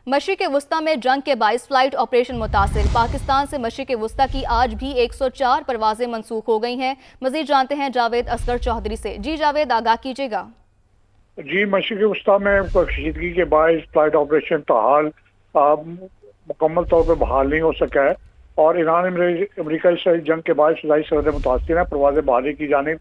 मशरिक़ वस्ता में जंग के बाइस फ्लाइट ऑपरेशन मुतासिर। पाकिस्तान से मशरिक़ वस्ता की आज भी 104 परवाजें मनसूख हो गई हैं। मजीद जानते हैं जावेद असगर चौधरी से। जी जावेद, आगाह कीजिएगा। जी, मशरिक़ वस्ता में कशीदगी के बाइस फ्लाइट ऑपरेशन ताहाल मुकम्मल तौर पर बहाल नहीं हो सका है और ईरान अमरीका से जंग के बाद फिजाई सरहदें मुतासिर हैं। परवाजें बहाली की जानिब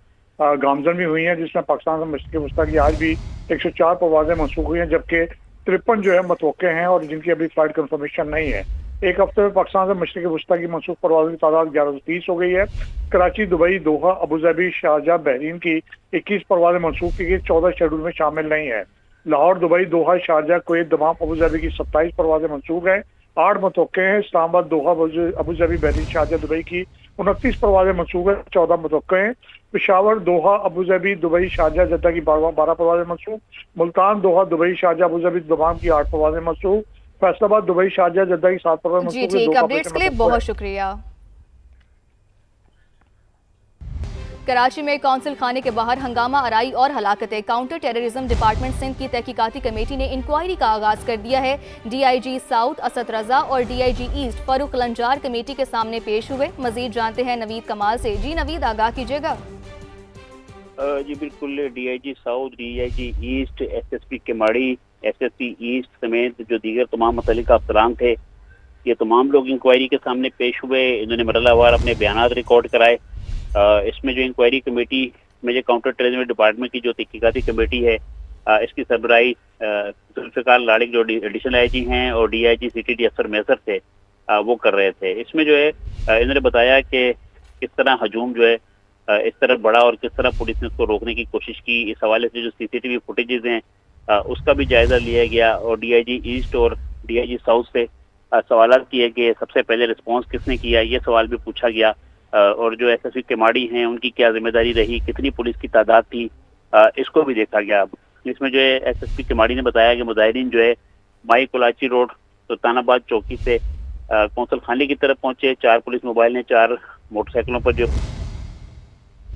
गामजन भी हुई हैं, जिसमें पाकिस्तान से मशरिक़ वस्ता की आज भी 104 परवाजें मनसूख हुई हैं, जबकि 53 जो है मतवक्के हैं और जिनकी अभी फ्लाइट कंफर्मेशन नहीं है। एक हफ्ते में पाकिस्तान से मशरिक़ वस्ता की मनसूख परवाज़ों की तादाद 1130 हो गई है। कराची, दुबई, दोहा, अबूधाबी, शारजा, बहरीन की 21 परवाजें मनसूख की गई, 14 शेड्यूल में शामिल नहीं है। लाहौर, दुबई, दोहा, शारजा, कुवैत, दमाम, अबूधाबी की 27 परवाजें मनसूख हैं। 8 मतवक्के हैं। इस्लामाबाद, दोहा, अबूधाबी, बहरीन, शारजा, दुबई की 29 परवाजें मनसूख हैं, 14 मतवक्के हैं। पेशावर, दोहा, अबूधाबी, दुबई, शारजा, जद्दा की 12 परवाजें मनसूख। मुल्तान, दोहा, दुबई, शारजा, अबूधाबी, दमाम की 8 परवाजें मनसूख। फैसलाबाद, दुबई, शारजा, जद्दा की 7 परवाजें जी मनसूख। ठीक, अपडेट्स के लिए बहुत शुक्रिया। कराची में कौंसिल खाने के बाहर हंगामा आराई और हलाकतें। काउंटर टेररिज्म डिपार्टमेंट सिंध की तहकीकाती कमेटी ने इंक्वायरी का आगाज कर दिया है। DIG साउथ असद रजा और DIG east Farooq Lanjar committee के सामने पेश हुए। मजीद जानते हैं नवीद कमाल से। जी नवीद, आगाह कीजिएगा। जी बिल्कुल, DIG south, DIG east, SSP Keamari, SSP east समेत जो दीगर तमाम मुतल्लिका अफसरान थे, ये तमाम लोग इंक्वायरी के सामने पेश हुए। इन्होंने मरहलावार अपने बयान रिकॉर्ड कराए। इसमें जो इंक्वायरी कमेटी में जो काउंटर टेररिज्म डिपार्टमेंट की जो तहकीकाती कमेटी है, इसकी सरबराही जुल्फ़िकार लाड़िक जो एडिशनल IG हैं और DIG CTD अफसर मैसर थे, वो कर रहे थे। इसमें जो है इन्होंने बताया कि किस तरह हजूम जो है इस तरह बढ़ा और किस तरह पुलिस ने उसको रोकने की कोशिश की। इस हवाले से जो CCTV फुटेजेस हैं उसका भी जायजा लिया गया और DIG ईस्ट और DIG साउथ से सवाल किए गए। सबसे पहले रिस्पॉन्स किसने किया, ये सवाल भी पूछा गया। और जो SSP केमाड़ी हैं उनकी क्या जिम्मेदारी रही, कितनी पुलिस की तादाद थी, इसको भी देखा गया। इसमें जो है SSP केमाड़ी ने बताया कि मुजाहिरीन जो है माई कोलाची रोड सुल्तानाबाद चौकी से कौंसल खाने की तरफ पहुंचे। 4 पुलिस मोबाइल ने 4 मोटरसाइकिलों पर जो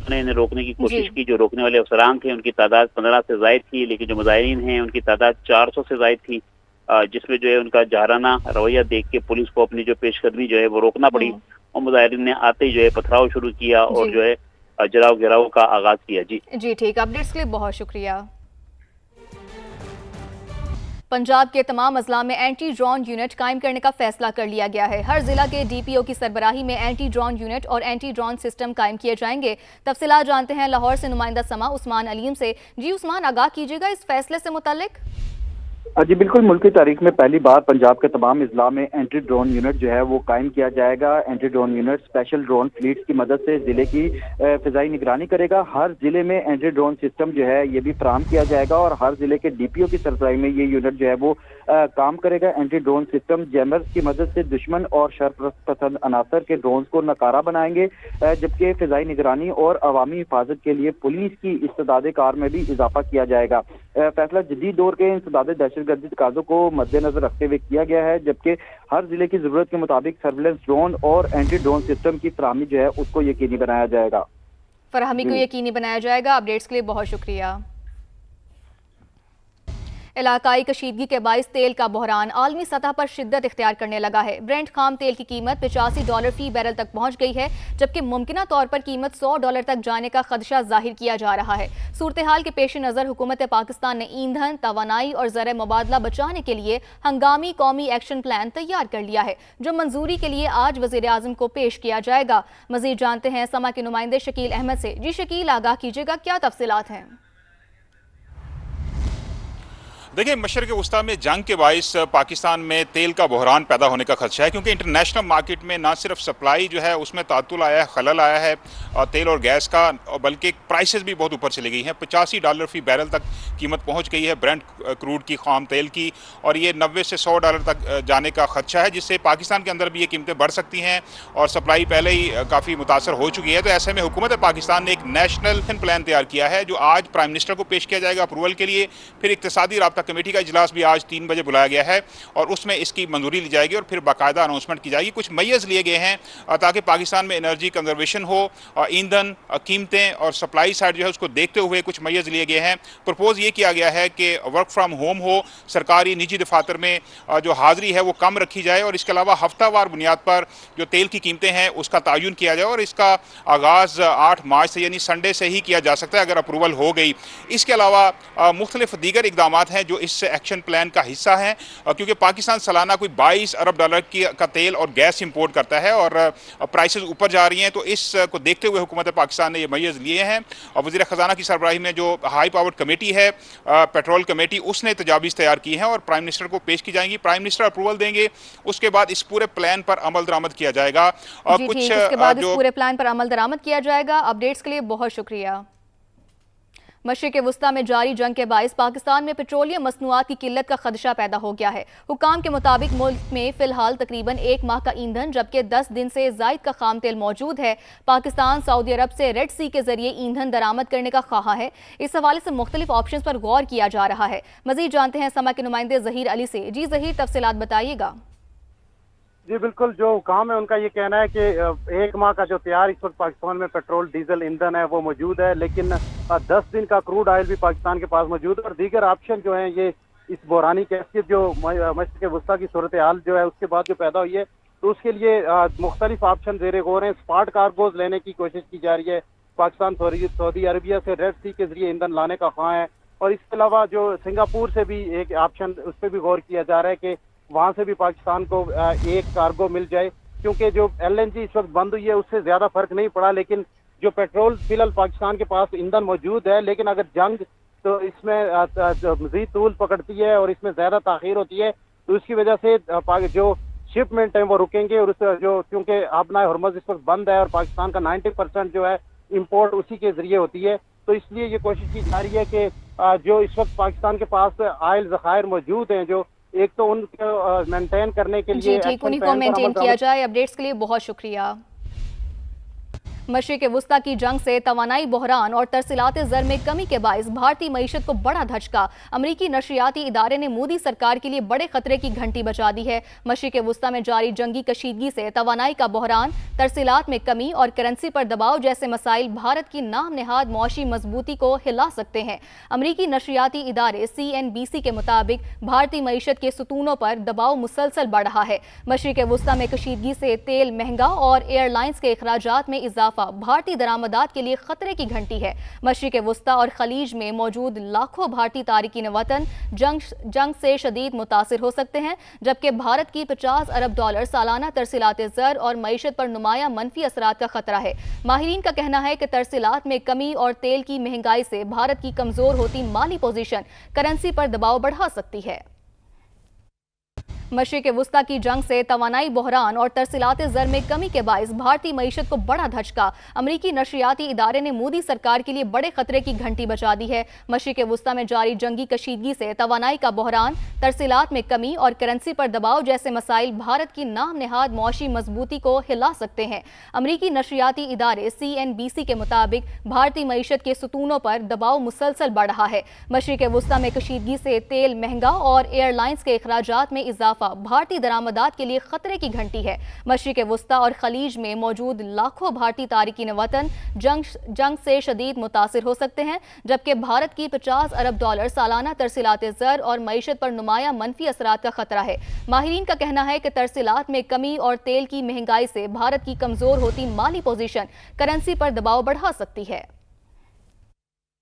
इन्हें रोकने की कोशिश की। जो रोकने वाले अफसरान थे उनकी तादाद 15 से जायद थी, लेकिन जो मुजाहिरीन हैं उनकी तादाद 400 से जायद थी, जिसमें जो है उनका जहराना रवैया देख के पुलिस को अपनी जो पेशकदमी जो है वो रोकना पड़ी और मुजाहिरीन ने आते ही जो है पथराव शुरू किया और जो है जराव गिराव का आगाज किया। जी ठीक, अपडेट्स के लिए बहुत शुक्रिया। पंजाब के तमाम अजला में एंटी ड्रोन यूनिट कायम करने का फैसला कर लिया गया है। हर जिला के DPO की सरबराही में एंटी ड्रोन यूनिट और एंटी ड्रोन सिस्टम कायम किए जाएंगे। तफसीलात जानते हैं लाहौर से नुमाइंदा समा उस्मान अलीम से। जी उस्मान, आगाह कीजिएगा इस फैसले से मुतालिक। जी बिल्कुल, मुल्क की तारीख में पहली बार पंजाब के तमाम इजला में एंटी ड्रोन यूनिट जो है वो कायम किया जाएगा। Anti drone unit special drone fleets की मदद से जिले की फिजाई निगरानी करेगा। हर जिले में एंटी ड्रोन सिस्टम जो है ये भी फराहम किया जाएगा और हर जिले के DPO की सरबराही में ये यूनिट जो है वो काम करेगा। एंटी ड्रोन सिस्टम जैमर्स की मदद से दुश्मन और शरपसंद अनासर के ड्रोन को नकारा बनाएंगे, जबकि फिजाई निगरानी और अवामी हिफाजत के लिए पुलिस की इस्तेदाद कार में भी इजाफा किया जाएगा। फैसला जदीद दौर के इंसदाद दहशतगर्दी तकाज़ों को मद्देनजर रखते हुए किया गया है, जबकि हर जिले की जरूरत के मुताबिक सर्विलेंस ड्रोन और एंटी ड्रोन सिस्टम की फराहमी जो है उसको यकीनी बनाया जाएगा। फराहमी को यकीनी बनाया जाएगा। अपडेट्स के लिए बहुत शुक्रिया। इलाकाई कशीदगी के बाइस तेल का बहरान आलमी सतह पर शिद्दत इख्तियार करने लगा है। ब्रेंट खाम तेल की कीमत $85 फी बैरल तक पहुंच गई है, जबकि मुमकिना तौर पर कीमत $100 तक जाने का खदशा जाहिर किया जा रहा है। सूरत हाल के पेश नज़र हुकूमत पाकिस्तान ने ईंधन, तवानाई और ज़र मुबादला बचाने के लिए हंगामी कौमी एक्शन प्लान तैयार कर लिया है, जो मंजूरी के लिए आज वज़ीर आज़म को पेश किया जाएगा। मजीद जानते हैं समा के नुमाइंदे शकील अहमद से। जी शकील, आगाह कीजिएगा, क्या तफसीलात हैं? देखिए, मशरिक़ वस्ता में जंग के बाइस पाकिस्तान में तेल का बहरान पैदा होने का खदशा है, क्योंकि इंटरनेशनल मार्केट में ना सिर्फ सप्लाई जो है उसमें तातुल आया है, खलल आया है तेल और गैस का, बल्कि प्राइसेस भी बहुत ऊपर चली गई हैं। $85 फी बैरल तक कीमत पहुंच गई है ब्रेंट क्रूड की, खाम तेल की, और ये $90 से $100 तक जाने का खदशा है, जिससे पाकिस्तान के अंदर भी ये कीमतें बढ़ सकती हैं और सप्लाई पहले ही काफ़ी मुतासर हो चुकी है। तो ऐसे में हुकूमत पाकिस्तान ने एक नेशनल प्लान तैयार किया है, जो आज प्राइम मिनिस्टर को पेश किया जाएगा अप्रूवल के लिए। फिर इक्तिसादी राब्ता रब्ता कमेटी का इजलास भी आज 3 बजे बुलाया गया है और उसमें इसकी मंजूरी ली जाएगी और फिर बाकायदा अनाउंसमेंट की जाएगी। कुछ मैय्यज़ लिए गए हैं ताकि पाकिस्तान में एनर्जी कंजर्वेशन हो, ईंधन कीमतें और सप्लाई साइड जो है उसको देखते हुए कुछ मैय्यज़ लिए गए हैं। प्रपोज ये किया गया है कि वर्क फ्राम होम हो, सरकारी निजी दफातर में जो हाजिरी है वो कम रखी जाए और इसके अलावा हफ्तावार बुनियाद पर जो तेल की कीमतें हैं उसका तयन किया जाए और इसका आगाज़ 8 मार्च से यानी संडे से ही किया जा सकता है अगर अप्रूवल हो गई। इसके अलावा मुख्तलिफ दीगर इकदाम हैं जो इस एक्शन प्लान का हिस्सा हैं, क्योंकि पाकिस्तान सालाना कोई 22 अरब डॉलर का तेल और गैस इंपोर्ट करता है और प्राइसेस ऊपर जा रही हैं, तो इसको देखते हुए हुकूमत पाकिस्तान ने ये मैय्यज़ लिए हैं। और वज़ीर ख़जाना की सरबराही में जो हाई पावर्ड कमेटी है, पेट्रोल कमेटी, उसने तजावीज़ तैयार की हैं और प्राइम मिनिस्टर को पेश की जाएंगी। प्राइम मिनिस्टर अप्रूवल देंगे, उसके बाद इस पूरे प्लान पर अमल दरामद किया जाएगा। जी, कुछ इसके बाद इस पूरे प्लान पर अमल दरामद किया जाएगा। अपडेट्स के लिए बहुत शुक्रिया। मशरिक़ वस्ता में जारी जंग के बाइस पाकिस्तान में पेट्रोलियम मसनूआत की किल्लत का खदशा पैदा हो गया है। हुकाम के मुताबिक मुल्क में फिलहाल तकरीबन 1 माह का ईंधन जबकि 10 दिन से जायद का खाम तेल मौजूद है। पाकिस्तान सऊदी अरब से रेड सी के जरिए ईंधन दरामद करने का ख्वाहा है। इस हवाले से मुख्तलिफ ऑप्शन पर गौर किया जा रहा है। मजीद जानते हैं समा के नुमाइंदे जहीर अली से। जी जहीर, तफसीलात बताइएगा। जी बिल्कुल, जो हुकाम है उनका ये कहना है कि 1 माह का जो तैयार इस वक्त पाकिस्तान में पेट्रोल डीजल ईंधन है वो मौजूद है, लेकिन 10 दिन का क्रूड ऑयल भी पाकिस्तान के पास मौजूद है और दीगर ऑप्शन जो हैं ये इस बहरानी कैफियत जो मशरिक़ वस्ता की सूरत हाल जो है उसके बाद जो पैदा हुई है, तो उसके लिए मुख्तलिफ ऑप्शन ज़ेरे गौर हैं। स्पॉट कार्गोज लेने की कोशिश की जा रही है। पाकिस्तान सऊदी अरबिया से रेड सी के जरिए ईंधन लाने का ख्वाह है और इसके अलावा जो सिंगापुर से भी एक ऑप्शन, उस पर भी गौर किया जा रहा है कि वहाँ से भी पाकिस्तान को एक कार्गो मिल जाए, क्योंकि जो LNG इस वक्त बंद हुई है उससे ज़्यादा फर्क नहीं पड़ा, लेकिन जो पेट्रोल फिलहाल पाकिस्तान के पास ईंधन मौजूद है, लेकिन अगर जंग तो इसमें मज़ीद तूल पकड़ती है और इसमें ज़्यादा ताख़ीर होती है, तो उसकी वजह से जो शिपमेंट है वो रुकेंगे और उस जो क्योंकि आबना हरमुज़ इस वक्त बंद है और पाकिस्तान का 90% जो है इम्पोर्ट उसी के ज़रिए होती है, तो इसलिए ये कोशिश की जा रही है कि जो इस वक्त पाकिस्तान के पास ऑयल ज़खायर मौजूद हैं, जो एक तो उनको मेंटेन करने के लिए ठीक, उन्हीं को मेंटेन किया जाए। अपडेट्स के लिए बहुत शुक्रिया। मशरिक़ वस्ता की जंग से तवानाई बहरान और तरसीलात ज़र में कमी के बाइस भारतीय मईशत को बड़ा धचका। अमरीकी नशरियाती इदारे ने मोदी सरकार के लिए बड़े खतरे की घंटी बजा दी है। मशरिक़ वस्ता में जारी जंगी कशीदगी से तवानाई का बहरान, तरसीलात में कमी और करेंसी पर दबाव जैसे मसाइल भारत की नाम नेहाद मौशी मजबूती को हिला सकते हैं। अमरीकी नशरियाती इदारे CNBC के मुताबिक भारतीय मईशत के सुतूनों पर दबाव मुसलसल बढ़ रहा है। मशरिक़ वस्ता में कशीदगी से तेल महंगा और एयरलाइंस के अखराजात में इजाफा भारतीय दरामदात के लिए खतरे की घंटी है। मशरिक़ वस्ता और खलीज में मौजूद लाखों भारतीय तारिकीन वतन जंग से शदीद मुतासिर हो सकते हैं, जबकि भारत की 50 अरब डॉलर सालाना तरसीलात ज़र और मईशत पर नुमाया मनफी असरात का खतरा है। माहिरीन का कहना है कि तरसीलात में कमी और तेल की महंगाई से भारत की कमजोर होती माली पोजीशन करेंसी पर दबाव बढ़ा सकती है। मशरिक़ वस्ता की जंग से तवानाई बहरान और तरसीलात ज़र में कमी के बाइस भारतीय मईशत को बड़ा धचका। अमरीकी नशरियाती इदारे ने मोदी सरकार के लिए बड़े खतरे की घंटी बजा दी है। मशरिक़ वस्ता में जारी जंगी कशीदगी से तवानाई का बहरान, तरसीलात में कमी और करेंसी पर दबाव जैसे मसाइल भारत की नाम नेहाद मौशी मजबूती को हिला सकते हैं। अमरीकी नशरियाती इदारे CNBC के मुताबिक भारतीय मईशत के सुतूनों पर दबाव मुसलसल बढ़ रहा है। मशरिक़ वस्ता में कशीदगी से तेल महंगा और एयरलाइंस के अखराजात में इजाफा भारतीय दरामदात के लिए खतरे की घंटी है। मशरिक़ वस्ता और खलीज में मौजूद लाखों भारतीय तारिकीन वतन जंग से शदीद मुतासिर हो सकते हैं, जबकि भारत की 50 अरब डॉलर सालाना तरसीलात ज़र और मईशत पर नुमाया मनफी असरात का खतरा है। माहिरीन का कहना है कि तरसीलात में कमी और तेल की महंगाई से भारत की कमजोर होती माली पोजीशन करेंसी पर दबाव बढ़ा सकती है।